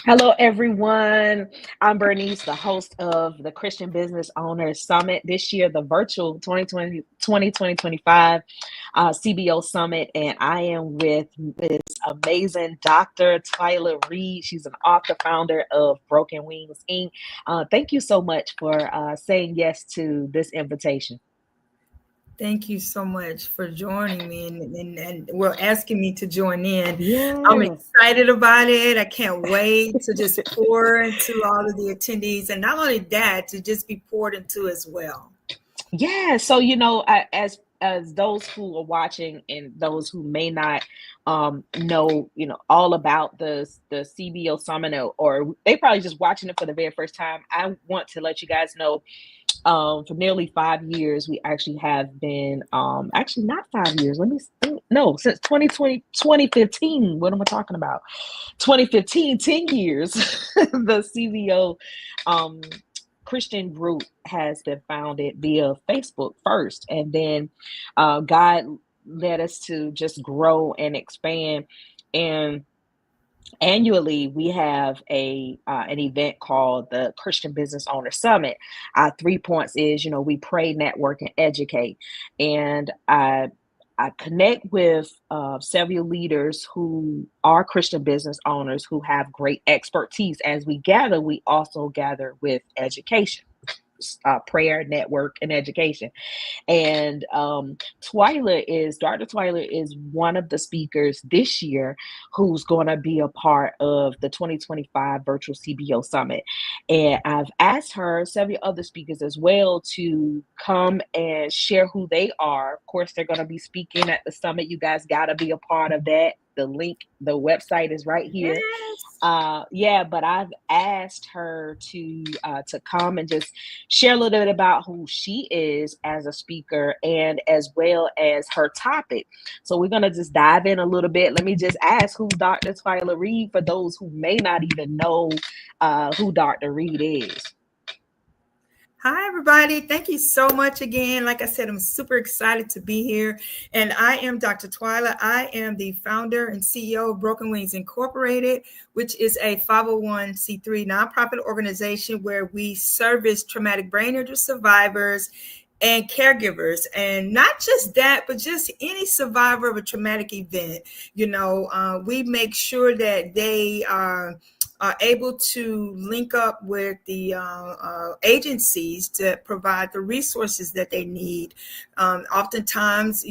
Hello, everyone. I'm Bernice, the host of the Christian Business Owners Summit. This year, the virtual 2025 CBO Summit, and I am with this amazing Dr. Twylia Reid. She's an author, founder of Broken Wings Inc. Thank you so much for saying yes to this invitation. Thank you so much for joining me and well asking me to join in. I'm Yeah. excited about it. I can't wait to just pour into all of the attendees, and not only that, to just be poured into as well. Yeah, so as those who are watching and those who may not know, all about the CBO summit, or they probably just watching it for the very first time. I want to let you guys know, for nearly 5 years we actually have been, actually not 5 years, let me think, no, since 2020 2015. What am I talking about? 2015, 10 years. The CVO Christian group has been founded via Facebook first, and then God led us to just grow and expand. And annually we have a an event called the Christian Business Owner Summit. 3 points is, we pray, network, and educate. And I connect with several leaders who are Christian business owners who have great expertise. As we gather, we also gather with education, prayer, network, and education. And Dr. Twylia is one of the speakers this year who's going to be a part of the 2025 Virtual CBO Summit. And I've asked her, several other speakers as well, to come and share who they are. Of course, they're going to be speaking at the summit. You guys got to be a part of that. The link, the website is right here. Yes. Yeah, but I've asked her to come and just share a little bit about who she is as a speaker, and as well as her topic. So we're gonna just dive in a little bit. Let me just ask, who's Dr. Twylia Reid, for those who may not even know who Dr. Reid is. Hi, everybody. Thank you so much again. Like I said, I'm super excited to be here. And I am Dr. Twylia. I am the founder and CEO of Broken Wings Incorporated, which is a 501c3 nonprofit organization where we service traumatic brain injury survivors and caregivers. And not just that, but just any survivor of a traumatic event. We make sure that they are able to link up with the agencies to provide the resources that they need. Oftentimes,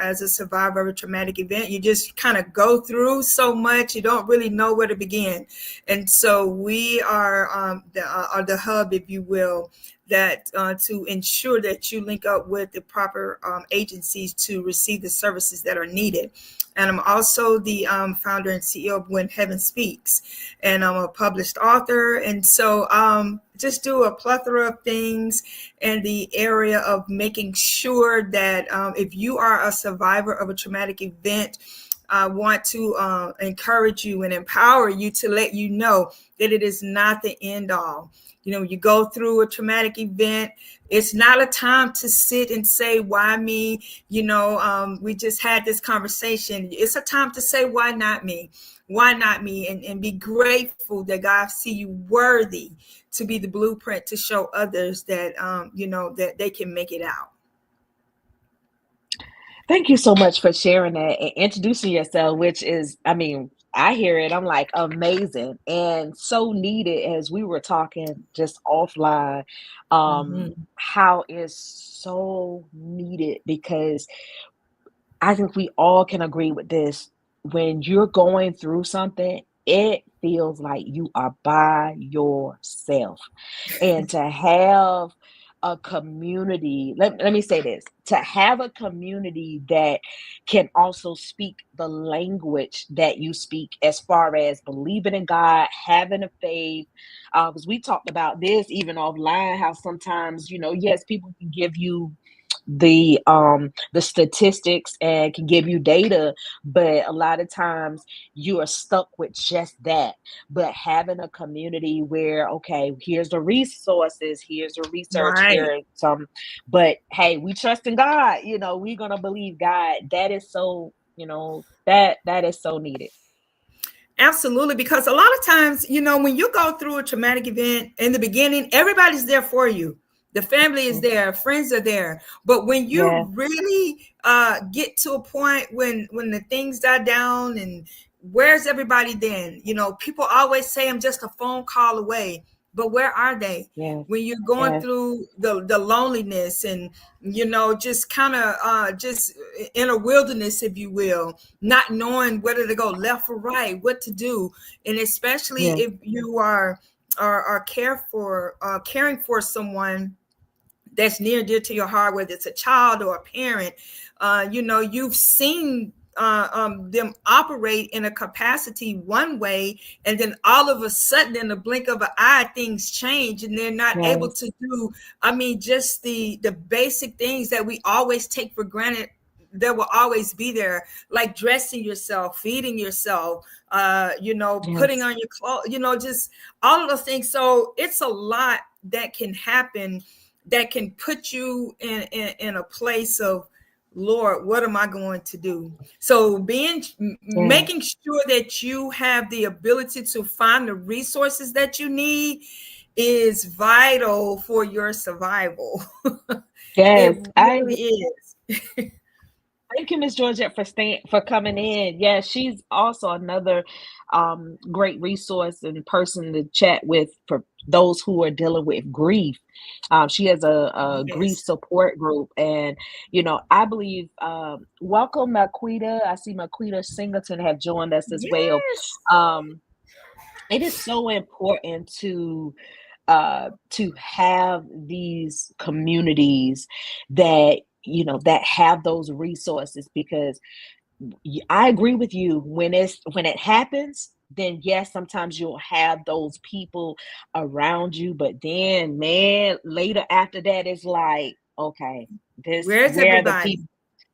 as a survivor of a traumatic event, you just kind of go through so much, you don't really know where to begin. And so we are the hub, if you will, that to ensure that you link up with the proper agencies to receive the services that are needed. And I'm also the founder and CEO of When Heaven Speaks, and I'm a published author. And so just do a plethora of things in the area of making sure that if you are a survivor of a traumatic event, I want to encourage you and empower you to let you know that it is not the end all. You go through a traumatic event, it's not a time to sit and say, why me? We just had this conversation. It's a time to say, why not me? Why not me? And be grateful that God see you worthy to be the blueprint to show others that, that they can make it out. Thank you so much for sharing that and introducing yourself, which is, I hear it, I'm like, amazing and so needed. As we were talking just offline, Mm-hmm. how is so needed, because I think we all can agree with this. When you're going through something, it feels like you are by yourself. And to have a community, let me say this, to have a community that can also speak the language that you speak, as far as believing in God, having a faith. Because we talked about this even offline, how sometimes, yes, people can give you the statistics and can give you data, but a lot of times you are stuck with just that. But having a community where, okay, here's the resources, here's the research, Right. here are some, but hey, we trust in God, we're gonna believe God. That is so, that is so needed. Absolutely, because a lot of times, when you go through a traumatic event in the beginning, everybody's there for you. The family is there, friends are there. But when Yeah, you really get to a point when the things die down, and where's everybody then? People always say I'm just a phone call away, but where are they? yeah, When you're going yeah, through the loneliness, and just kind of just in a wilderness, if you will, not knowing whether to go left or right, what to do. And especially yeah, if you are caring for someone that's near and dear to your heart, whether it's a child or a parent. You've seen them operate in a capacity one way, and then all of a sudden, in the blink of an eye, things change, and they're not able yes, to do. I mean, just the basic things that we always take for granted. That will always be there, like dressing yourself, feeding yourself, putting yes, on your clothes, just all of those things. So it's a lot that can happen, that can put you in a place of, Lord, what am I going to do? So yeah, making sure that you have the ability to find the resources that you need is vital for your survival. It yes. I really agree. is. Thank you, Miss Georgette, for coming in. Yeah, she's also another great resource and person to chat with for those who are dealing with grief. She has a grief Yes. support group, and I believe welcome Marquita. I see Marquita Singleton have joined us as well. Yes. Um, it is so important to have these communities that that have those resources, because I agree with you. When it happens, then yes, sometimes you'll have those people around you, but then, man, later after that, it's like, okay, this Where's where are the everybody? people?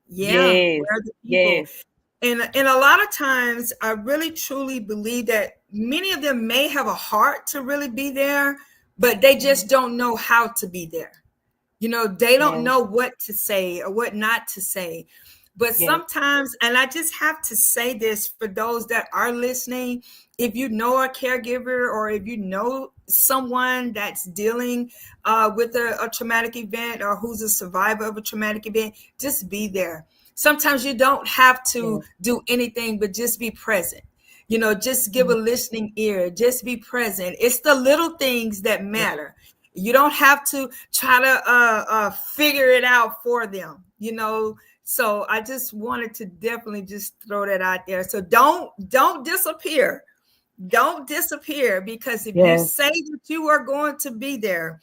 Yeah, Yes, where are the people? yes, And a lot of times, I really truly believe that many of them may have a heart to really be there, but they mhm, just don't know how to be there. They don't yes, know what to say or what not to say. But yes, sometimes, and I just have to say this for those that are listening, if you know a caregiver, or if you know someone that's dealing with a traumatic event, or who's a survivor of a traumatic event, just be there. Sometimes you don't have to yes, do anything but just be present. Just give a mhm, listening ear, just be present. It's the little things that yes, matter. You don't have to try to figure it out for them. So I just wanted to definitely just throw that out there. So don't disappear. Don't disappear, because if you yes, say that you are going to be there,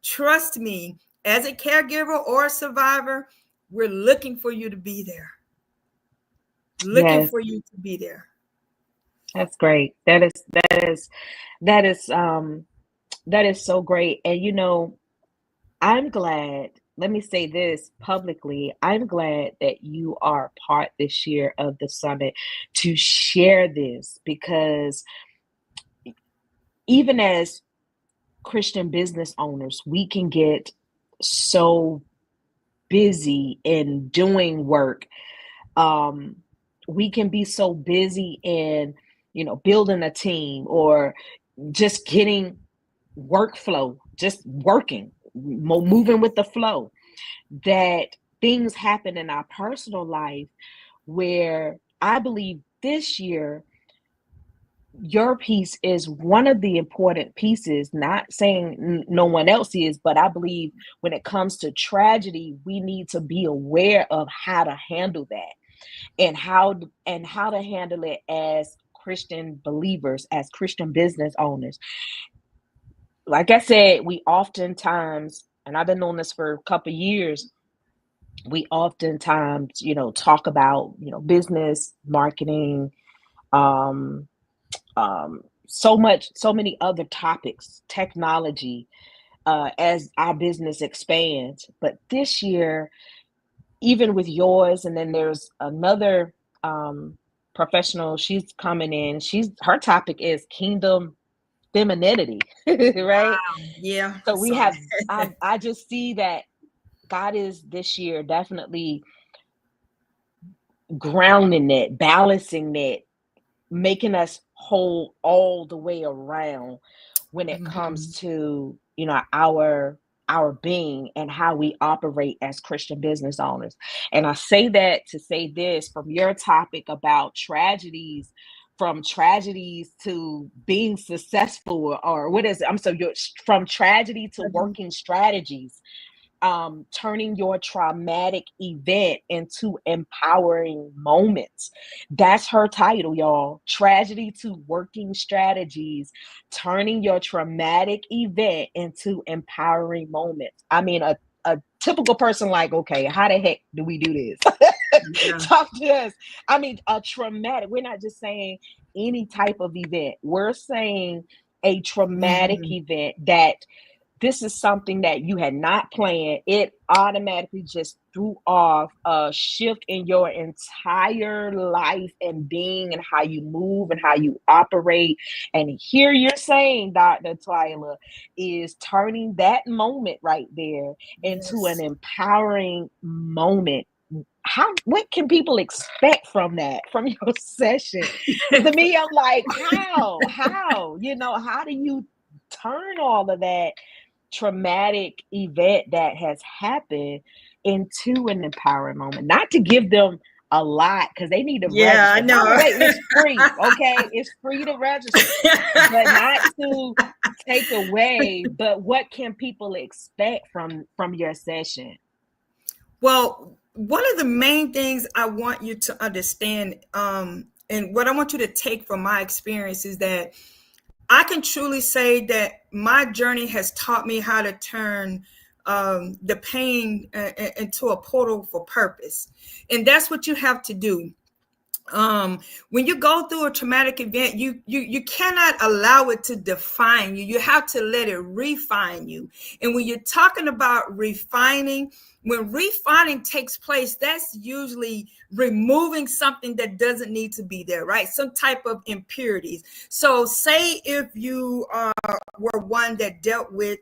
trust me, as a caregiver or a survivor, we're looking for you to be there. Looking yes. for you to be there. That's great. That is that is so great. And I'm glad, let me say this publicly. I'm glad that you are part this year of the summit to share this, because even as Christian business owners, we can get so busy in doing work. Um, we can be so busy in, building a team, or just getting workflow, just working, moving with the flow, that things happen in our personal life where I believe this year your piece is one of the important pieces. Not saying no one else is, but I believe when it comes to tragedy, we need to be aware of how to handle that, and how to handle it as Christian believers, as Christian business owners. Like I said, we oftentimes, and I've been doing this for a couple of years, we oftentimes, talk about, business, marketing, um, so many other topics, technology, as our business expands. But this year, even with yours, and then there's another professional, she's coming in. Her topic is kingdom femininity, right? Yeah, I So we saw have, that. I just see that God is this year definitely grounding it, balancing it, making us whole all the way around when it comes to, you know, our being and how we operate as Christian business owners. And I say that to say this from your topic about tragedies, from tragedies to being successful, or what is it? I'm so you're from tragedy to working strategies, turning your traumatic event into empowering moments. That's her title, y'all. Tragedy to working strategies, turning your traumatic event into empowering moments. I mean, a typical person like, okay, how the heck do we do this? Yeah. Talk to us. I mean, a traumatic, we're not just saying any type of event. We're saying a traumatic event that this is something that you had not planned. It automatically just threw off a shift in your entire life and being and how you move and how you operate. And here you're saying, Dr. Twylia, is turning that moment right there into an empowering moment. What can people expect from that, from your session? Because to me, I'm like, how, you know, how do you turn all of that traumatic event that has happened into an empowering moment? Not to give them a lot because they need to Yeah, I register. By know. the way, it's free, okay? It's free to register, but not to take away. But what can people expect from your session? Well, one of the main things I want you to understand, and what I want you to take from my experience is that I can truly say that my journey has taught me how to turn the pain into a portal for purpose. And that's what you have to do. When you go through a traumatic event, you cannot allow it to define you. You have to let it refine you. And when you're talking about refining, when refining takes place, that's usually removing something that doesn't need to be there, right? Some type of impurities. So say if you were one that dealt with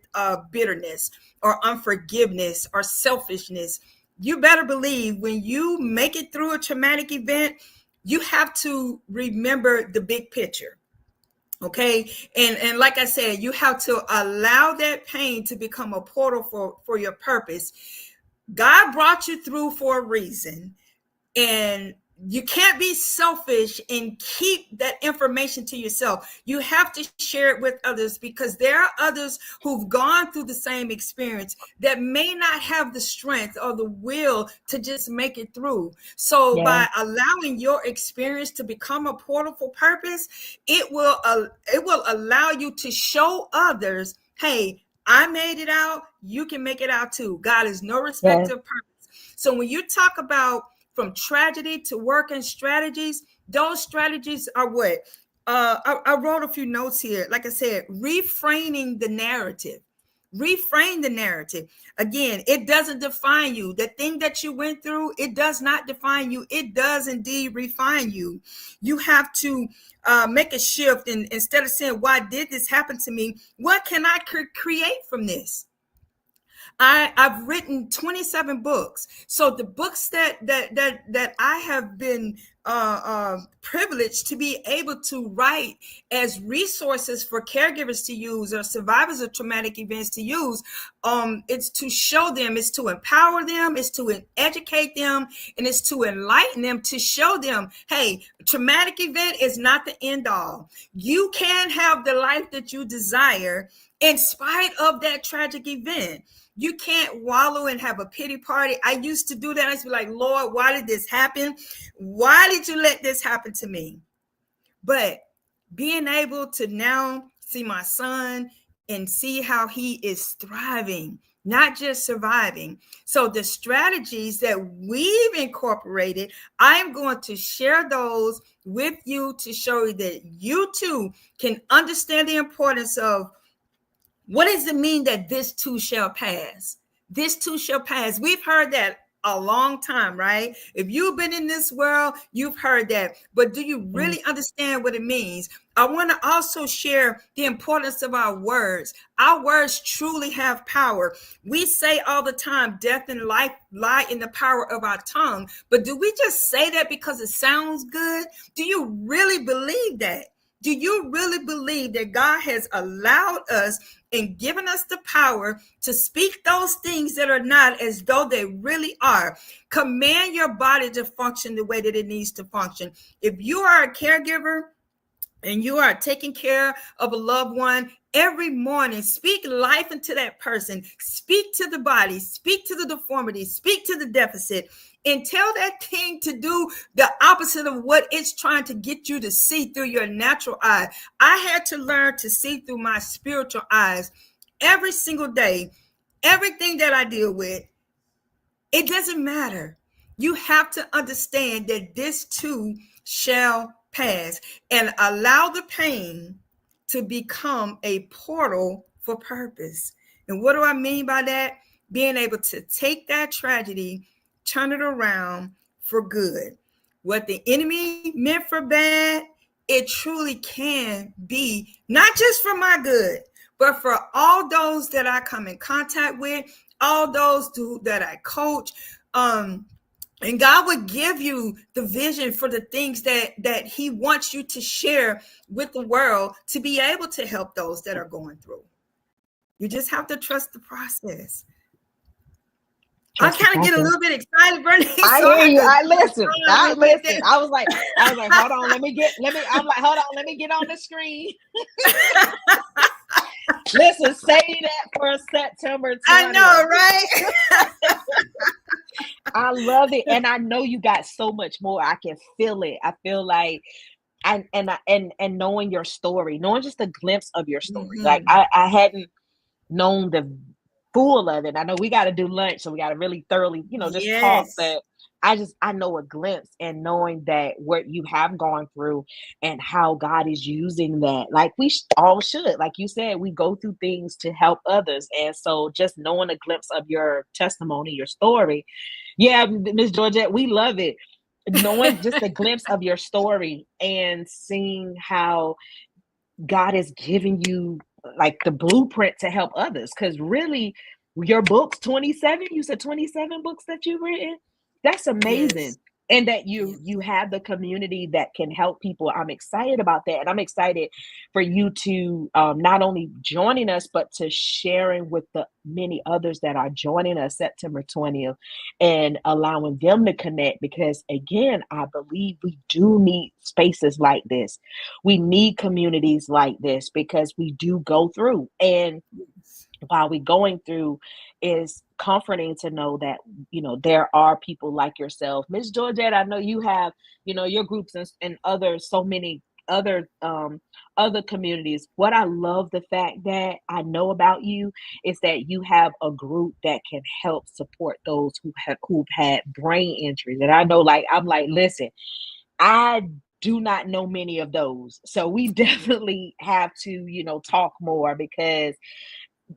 bitterness or unforgiveness or selfishness, you better believe when you make it through a traumatic event, you have to remember the big picture. Okay. And like I said, you have to allow that pain to become a portal for your purpose. God brought you through for a reason. And you can't be selfish and keep that information to yourself. You have to share it with others because there are others who've gone through the same experience that may not have the strength or the will to just make it through. So Yeah. by allowing your experience to become a portal for purpose, it will allow you to show others, hey, I made it out, you can make it out too. God is no respecter of purpose. So when you talk about from tragedy to working strategies, those strategies are what? I wrote a few notes here. Like I said, reframing the narrative. Reframe the narrative. Again, it doesn't define you. The thing that you went through, it does not define you. It does indeed refine you. You have to make a shift. And instead of saying, why did this happen to me? What can I create from this? I've written 27 books. So the books that I have been privileged to be able to write as resources for caregivers to use or survivors of traumatic events to use, it's to show them, it's to empower them, it's to educate them, and it's to enlighten them, to show them, hey, traumatic event is not the end all. You can have the life that you desire in spite of that tragic event. You can't wallow and have a pity party. I used to do that. I used to be like, Lord, why did this happen? Why did you let this happen to me? But being able to now see my son and see how he is thriving, not just surviving. So the strategies that we've incorporated, I'm going to share those with you to show you that you too can understand the importance of what does it mean that this too shall pass? This too shall pass. We've heard that a long time, right? If you've been in this world, you've heard that. But do you really understand what it means? I want to also share the importance of our words. Our words truly have power. We say all the time, death and life lie in the power of our tongue. But do we just say that because it sounds good? Do you really believe that? Do you really believe that God has allowed us and given us the power to speak those things that are not as though they really are? Command your body to function the way that it needs to function. If you are a caregiver and you are taking care of a loved one, every morning, speak life into that person. Speak to the body, speak to the deformity, speak to the deficit, and tell that thing to do the opposite of what it's trying to get you to see through your natural eye. I had to learn to see through my spiritual eyes every single day. Everything that I deal with, it doesn't matter. You have to understand that this too shall pass, and allow the pain to become a portal for purpose. And what do I mean by that? Being able to take that tragedy, turn it around for good. What the enemy meant for bad, it truly can be not just for my good, but for all those that I come in contact with, all those that I coach. And God would give you the vision for the things that he wants you to share with the world to be able to help those that are going through. You just have to trust the process. I kind of get a little bit excited, Bernice. I hear you. I listen. I was like, hold on, let me get on the screen. Listen, say that for September 20th. I know, right? I love it. And I know you got so much more. I can feel it. I feel like and knowing your story, knowing just a glimpse of your story. Mm-hmm. Like I hadn't known the full of it. I know we got to do lunch, so we got to really thoroughly, just talk. But I know a glimpse, and knowing that what you have gone through and how God is using that, like we all should, like you said, we go through things to help others. And so just knowing a glimpse of your testimony, your story. Yeah, Miss Georgette, we love it. Knowing just a glimpse of your story and seeing how God is giving you like the blueprint to help others. Because really, your books, 27, you said 27 books that you've written. That's amazing. Yes. And that you have the community that can help people. I'm excited about that. And I'm excited for you to not only joining us, but to sharing with the many others that are joining us September 20th and allowing them to connect. Because again, I believe we do need spaces like this. We need communities like this because we do go through. And while we're going through, is comforting to know that, there are people like yourself. Miss Georgette, I know you have, your groups and so many other communities. What I love the fact that I know about you is that you have a group that can help support those who've had brain injuries. And I know, I'm like, listen, I do not know many of those. So we definitely have to, talk more, because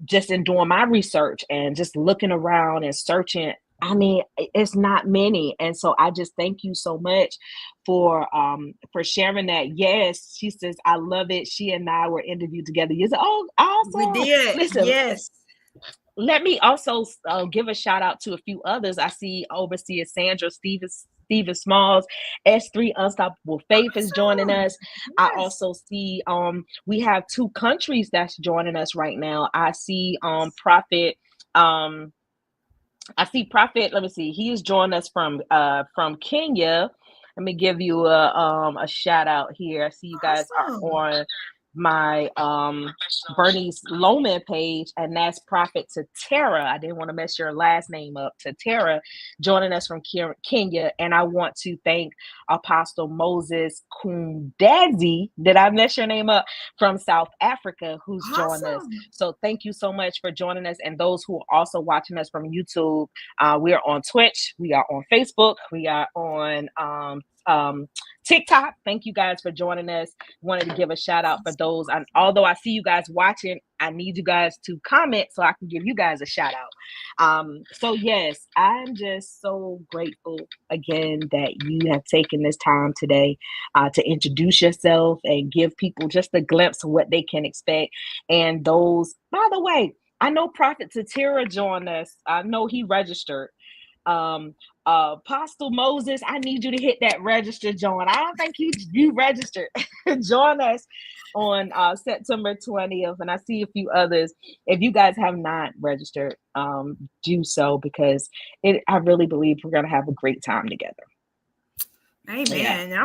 just in doing my research and just looking around and searching, I mean, it's not many. And so I just thank you so much for sharing that. Yes, she says, I love it. She and I were interviewed together. You said, oh, awesome. We did. Listen, yes. Let me also give a shout out to a few others. I see Overseer Sandra Stephen Smalls, S3 Unstoppable Faith is joining us. Yes. I also see we have 2 countries that's joining us right now. I see Prophet. Let me see. He is joining us from Kenya. Let me give you a shout out here. I see you guys are on my Bernice Loman page, and that's Prophet Tatera. I didn't want to mess your last name up. Tatera joining us from Kenya. And I want to thank Apostle Moses Kundezi, did I mess your name up, from South Africa, who's joined us. So thank you so much for joining us. And those who are also watching us from YouTube, we are on Twitch, we are on Facebook, we are on TikTok. Thank you guys for joining us. Wanted to give a shout out for those. Although I see you guys watching, I need you guys to comment so I can give you guys a shout out. So yes, I'm just so grateful again that you have taken this time today to introduce yourself and give people just a glimpse of what they can expect. And those, by the way, I know Prophet Tatira joined us. I know he registered. Apostle Moses, I need you to hit that register, join. I don't think you registered. Join us on September 20th, and I see a few others. If you guys have not registered, do so, because I really believe we're gonna have a great time together. Yeah. Amen. I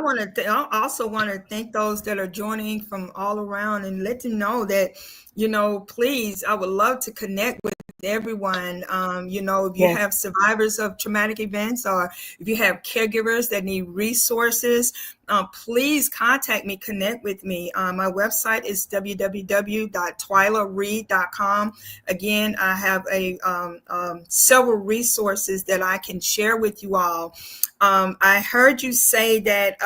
also want to thank those that are joining from all around and let them know that, please, I would love to connect with everyone. If you Yes. have survivors of traumatic events, or if you have caregivers that need resources, please contact me, connect with me. My website is www.twyliareid.com. Again, I have several resources that I can share with you all. I heard you say that,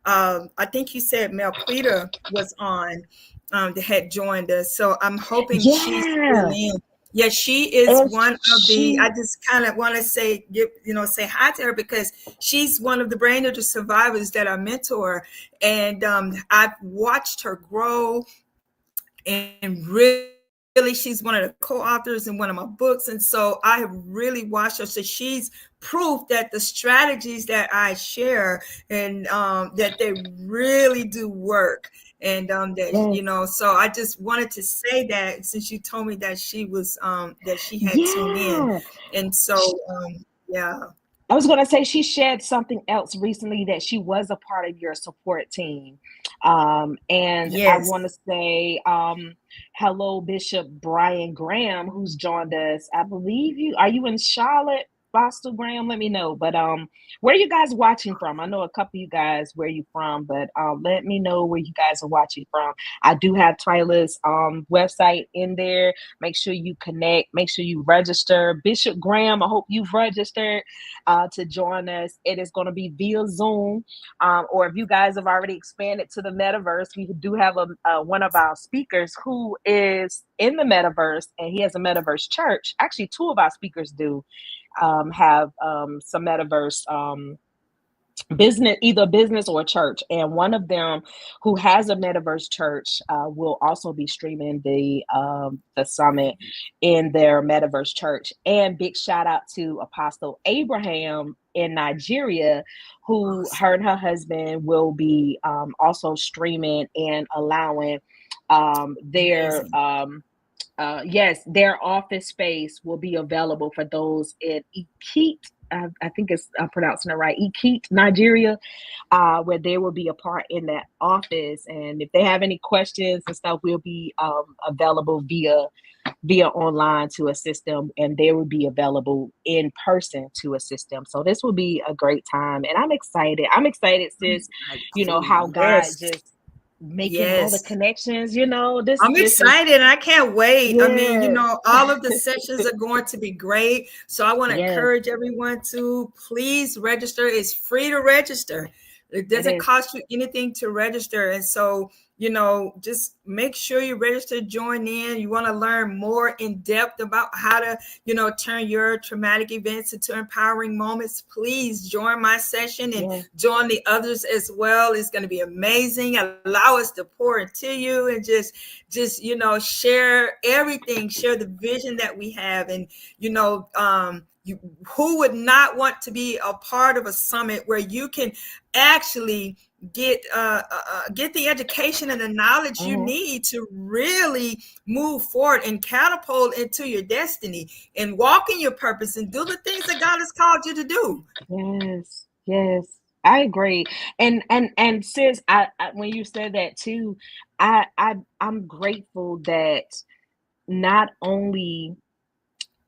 I think you said Melquita was on, that had joined us. So I'm hoping she's still Yeah. in. Yeah, she is If one of I she just kind of want to say hi to her, because she's one of the brain injury survivors that I mentor. And I've watched her grow, and really she's one of the co-authors in one of my books, and so I have really watched her. So she's proof that the strategies that I share, and that they really do work. And yes. so I just wanted to say that, since you told me that she had tuned in. Yeah. And so yeah. I was going to say she shared something else recently, that she was a part of your support team. And I Yes. want to say hello, Bishop Brian Graham, who's joined us. I believe are you in Charlotte, Boston, Graham? Let me know. But where are you guys watching from? I know a couple of you guys where you from, but let me know where you guys are watching from. I do have Twyla's website in there. Make sure you connect. Make sure you register. Bishop Graham, I hope you've registered to join us. It is going to be via Zoom, or if you guys have already expanded to the metaverse, we do have one of our speakers who is in the metaverse, and he has a metaverse church. Actually, two of our speakers do have some metaverse business, either business or church, and one of them, who has a metaverse church, will also be streaming the summit in their metaverse church. And big shout out to Apostle Abraham in Nigeria, who, Awesome. her and her husband, will be also streaming and allowing their Amazing. yes, their office space will be available for those in Ikit. I think it's, I'm pronouncing it right, Ikit, Nigeria, where they will be a part in that office. And if they have any questions and stuff, we'll be available via online to assist them, and they will be available in person to assist them. So this will be a great time, and I'm excited. I'm excited, sis. Like, How God yes. just making all the Yes. connections. This I'm this is excited and I can't wait. I mean, yes, all of the sessions are going to be great. So I want to yes, encourage everyone to please register. It's free to register. It it doesn't is. cost you anything to register. And so, just make sure you register, join in. You want to learn more in depth about how to, turn your traumatic events into empowering moments. Please join my session and Yeah, join the others as well. It's going to be amazing. Allow us to pour into you and just share everything, share the vision that we have. And who would not want to be a part of a summit where you can actually get the education and the knowledge you mhm, need to really move forward and catapult into your destiny and walk in your purpose and do the things that God has called you to do. yes, yes. I agree. And sis, I when you said that too, I'm grateful that not only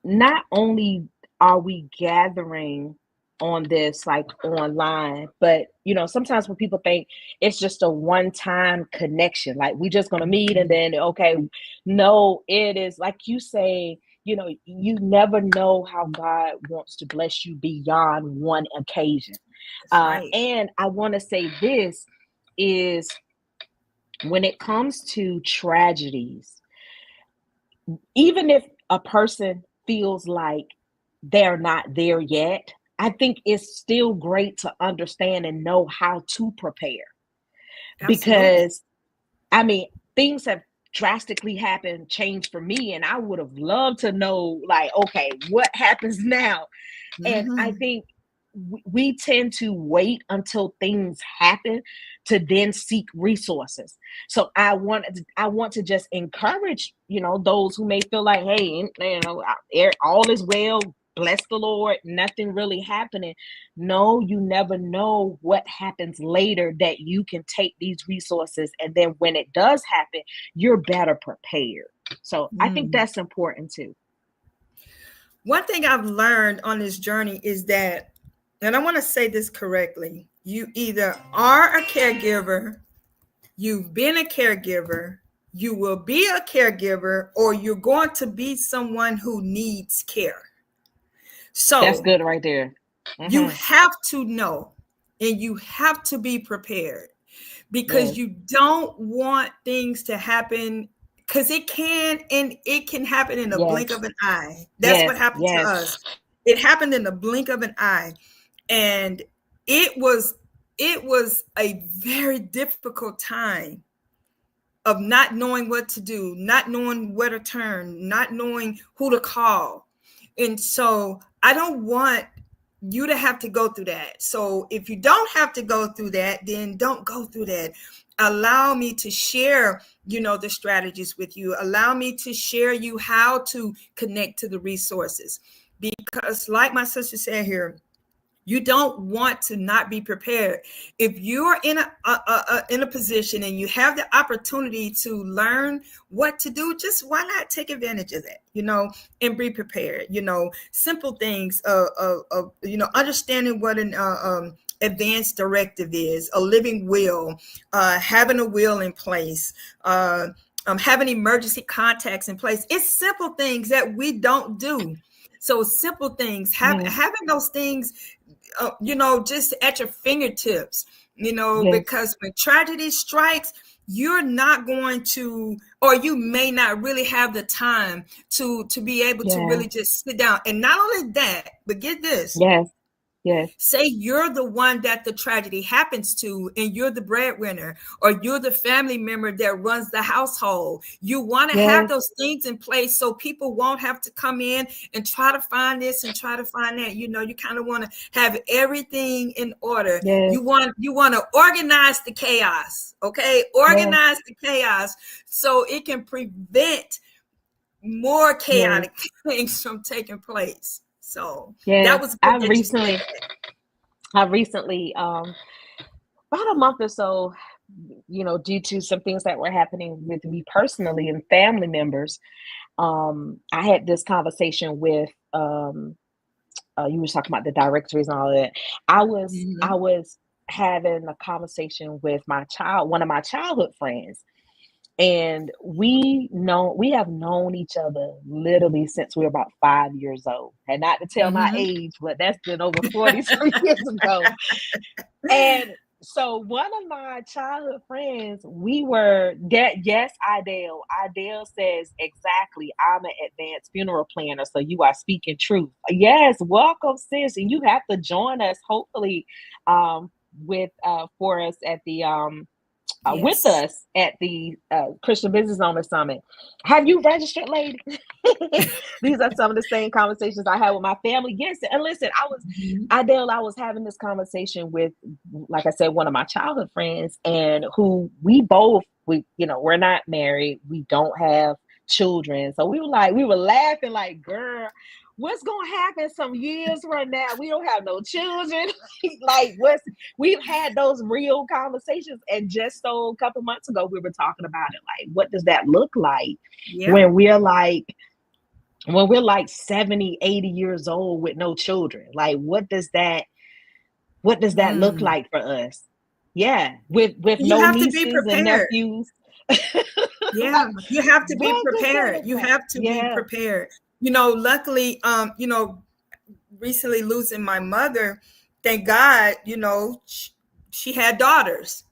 not only are we gathering on this like online, but sometimes when people think it's just a one-time connection, like we just gonna meet and then okay, no, it is like you say, you never know how God wants to bless you beyond one occasion. That's right. And I want to say this is, when it comes to tragedies, even if a person feels like they're not there yet, I think it's still great to understand and know how to prepare, Absolutely. because I mean, things have drastically happened, changed for me, and I would have loved to know, like, okay, what happens now? And I Mhm. think we tend to wait until things happen to then seek resources. So I want to just encourage, those who may feel like, hey, all is well, bless the Lord, nothing really happening. No, you never know what happens later, that you can take these resources, and then when it does happen, you're better prepared. So I think Mm. that's important too. One thing I've learned on this journey is that, and I want to say this correctly, you either are a caregiver, you've been a caregiver, you will be a caregiver, or you're going to be someone who needs care. That's So good right there. you Hmm. have to know and you have to be prepared, because Yes. you don't want things to happen, because it can happen in the blink Yes. of an eye. That's what Yes. happened to Yes. us. It happened in the blink of an eye. And it was a very difficult time of not knowing what to do, not knowing where to turn, not knowing who to call. And so I don't want you to have to go through that. So if you don't have to go through that, then don't go through that. Allow me to share, the strategies with you. Allow me to share you how to connect to the resources. Because like my sister said here, you don't want to not be prepared. If you're in a position and you have the opportunity to learn what to do, just why not take advantage of that, and be prepared. Simple things of understanding what an advanced directive is, a living will, having a will in place, having emergency contacts in place. It's simple things that we don't do. So simple things, Yes. having those things, just at your fingertips, Yes. because when tragedy strikes, you're not going to, or you may not really have the time to be able to Yeah. really just sit down. And not only that, but get this. Yes. Yes. Say you're the one that the tragedy happens to, and you're the breadwinner, or you're the family member that runs the household. You want to have Yes. those things in place so people won't have to come in and try to find this and try to find that. You kind of want to have everything in order. Yes. You want to organize the chaos, okay? Yes. Organize the chaos so it can prevent more Yes. chaotic things from taking place. So that Yes. was good that you said I recently, about a month or so, due to some things that were happening with me personally and family members, I had this conversation with, you were talking about the directories and all of that. I that. was having a conversation with one of my childhood friends, and we have known each other literally since we were about 5 years old. And not to tell my Mhm. age, but that's been over 40 some years ago. And so one of my childhood friends, we were that, yes, Idell. Idell says exactly, I'm an advanced funeral planner, so you are speaking truth. Yes, welcome, sis. And you have to join us, hopefully, um, with for us at the with Yes. us at the Christian Business Owner Summit. Have you registered, lady? These are some of the same conversations I had with my family. Yes, and listen, Mhm. I was having this conversation with, like I said, one of my childhood friends, and who we're not married, we don't have children, so we were laughing like, girl, what's gonna happen some years from now? We don't have no children. Like, we've had those real conversations, and just so a couple months ago we were talking about it, like, what does that look like Yeah. when we're like 70, 80 years old with no children? Like, what does that look Mm. like for us? Yeah, with You no have to be nieces and prepared. nephews. Yeah, Like, you have to be what does that prepared. look You like? have to be Yeah. prepared. Luckily, recently losing my mother, thank God, she had daughters,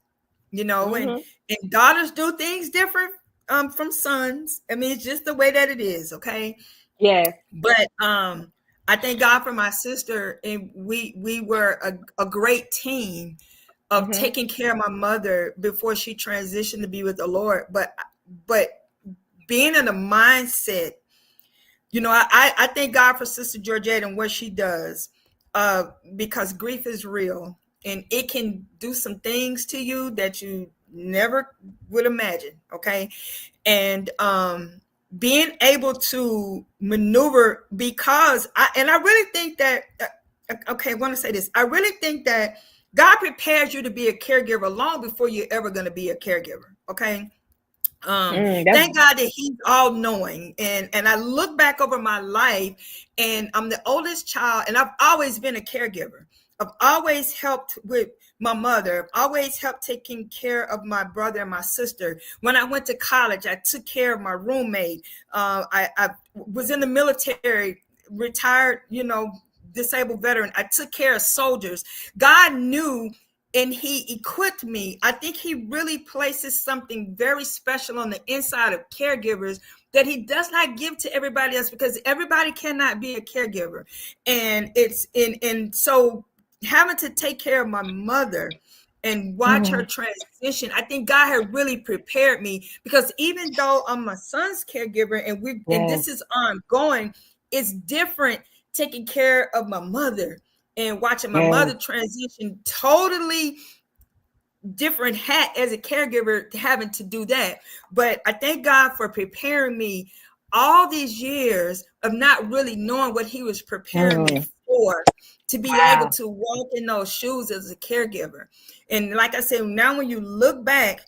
and Hmm. daughters do things different from sons. I mean, it's just the way that it is, okay? Yes. But I thank God for my sister, and we were a great team of Hmm. taking care of my mother before she transitioned to be with the Lord. But being in a mindset, I thank God for Sister Georgette and what she does, because grief is real and it can do some things to you that you never would imagine. Okay. And being able to maneuver, because I really think that, okay, I want to say this. I really think that God prepares you to be a caregiver long before you're ever going to be a caregiver. Okay. That's Thank God that he's all knowing. And I look back over my life, and I'm the oldest child, and I've always been a caregiver. I've always helped with my mother. I've always helped taking care of my brother and my sister. When I went to college, I took care of my roommate. I was in the military, retired, disabled veteran. I took care of soldiers. God knew, and he equipped me. I think he really places something very special on the inside of caregivers that he does not give to everybody else, because everybody cannot be a caregiver. And so having to take care of my mother and watch her transition, I think God had really prepared me, because even though I'm my son's caregiver and this is ongoing, it's different taking care of my mother and watching my mother transition, totally different hat as a caregiver, having to do that. But I thank God for preparing me all these years of not really knowing what he was preparing me for, to be able to walk in those shoes as a caregiver. And like I said, now when you look back,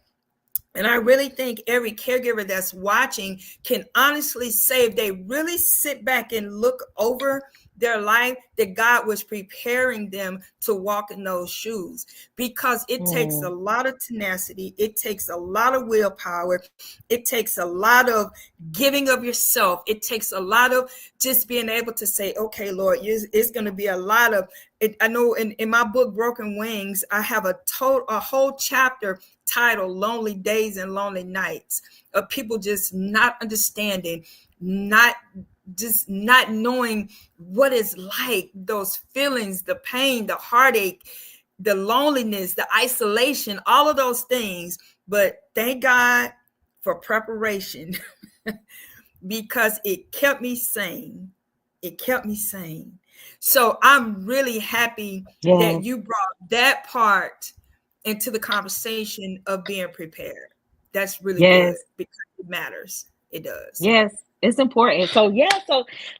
and I really think every caregiver that's watching can honestly say, if they really sit back and look over their life, that God was preparing them to walk in those shoes, because it takes a lot of tenacity. It takes a lot of willpower. It takes a lot of giving of yourself. It takes a lot of just being able to say, okay, Lord, it's going to be a lot of it. I know in my book, Broken Wings, I have a whole chapter titled Lonely Days and Lonely Nights, of people just not understanding, not knowing what it's like, those feelings, the pain, the heartache, the loneliness, the isolation, all of those things. But thank God for preparation because it kept me sane. It kept me sane. So I'm really happy that you brought that part into the conversation of being prepared. That's really good, because it matters. It does. Yes, it's important. So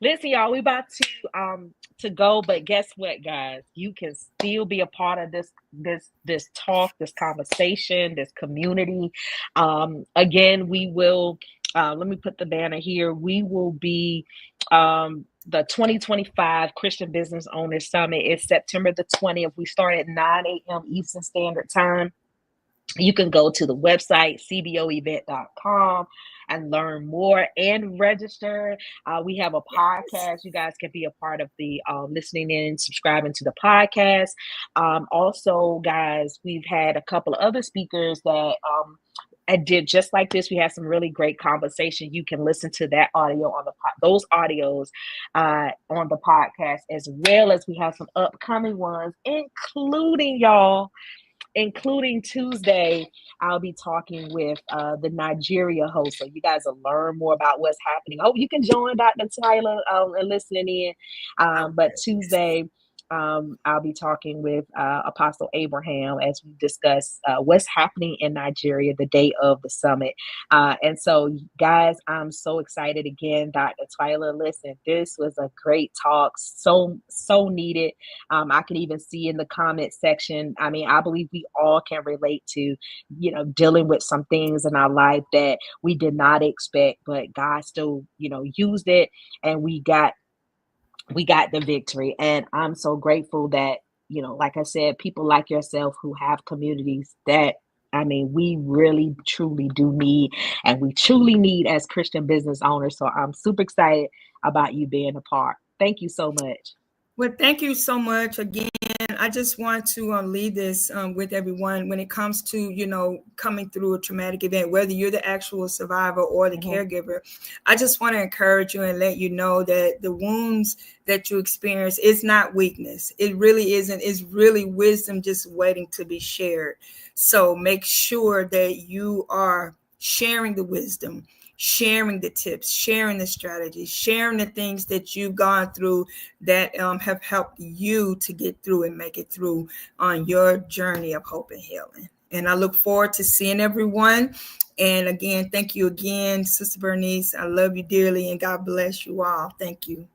listen, y'all, we about to go, but guess what, guys? You can still be a part of this talk, this conversation, this community. Again, we will let me put the banner here. We will be the 2025 Christian Business Owners Summit is September the 20th. We start at 9 a.m. Eastern Standard Time. You can go to the website, cboevent.com, and learn more and register. We have a podcast. You guys can be a part of the listening in, subscribing to the podcast. Also, guys, we've had a couple of other speakers that I did just like this. We had some really great conversation. You can listen to that audio on those audios on the podcast, as well as we have some upcoming ones, including Tuesday, I'll be talking with the Nigeria host. So you guys will learn more about what's happening. Oh, you can join Dr. Twylia and listening in. But Tuesday, I'll be talking with Apostle Abraham as we discuss what's happening in Nigeria the day of the summit. And so, guys, I'm so excited again, Dr. Twylia. Listen, this was a great talk, so needed. I can even see in the comment section. I mean, I believe we all can relate to, dealing with some things in our life that we did not expect, but God still, used it, and we got the victory. And I'm so grateful that, like I said, people like yourself who have communities that, we really, truly do need, and we truly need as Christian business owners. So I'm super excited about you being a part. Thank you so much. Well, thank you so much again. I just want to leave this with everyone when it comes to, coming through a traumatic event, whether you're the actual survivor or the caregiver. I just want to encourage you and let you know that the wounds that you experience is not weakness. It really isn't. It's really wisdom just waiting to be shared. So make sure that you are sharing the wisdom, sharing the tips, sharing the strategies, sharing the things that you've gone through that have helped you to get through and make it through on your journey of hope and healing. And I look forward to seeing everyone. And again, thank you again, Sister Bernice. I love you dearly, and God bless you all. Thank you.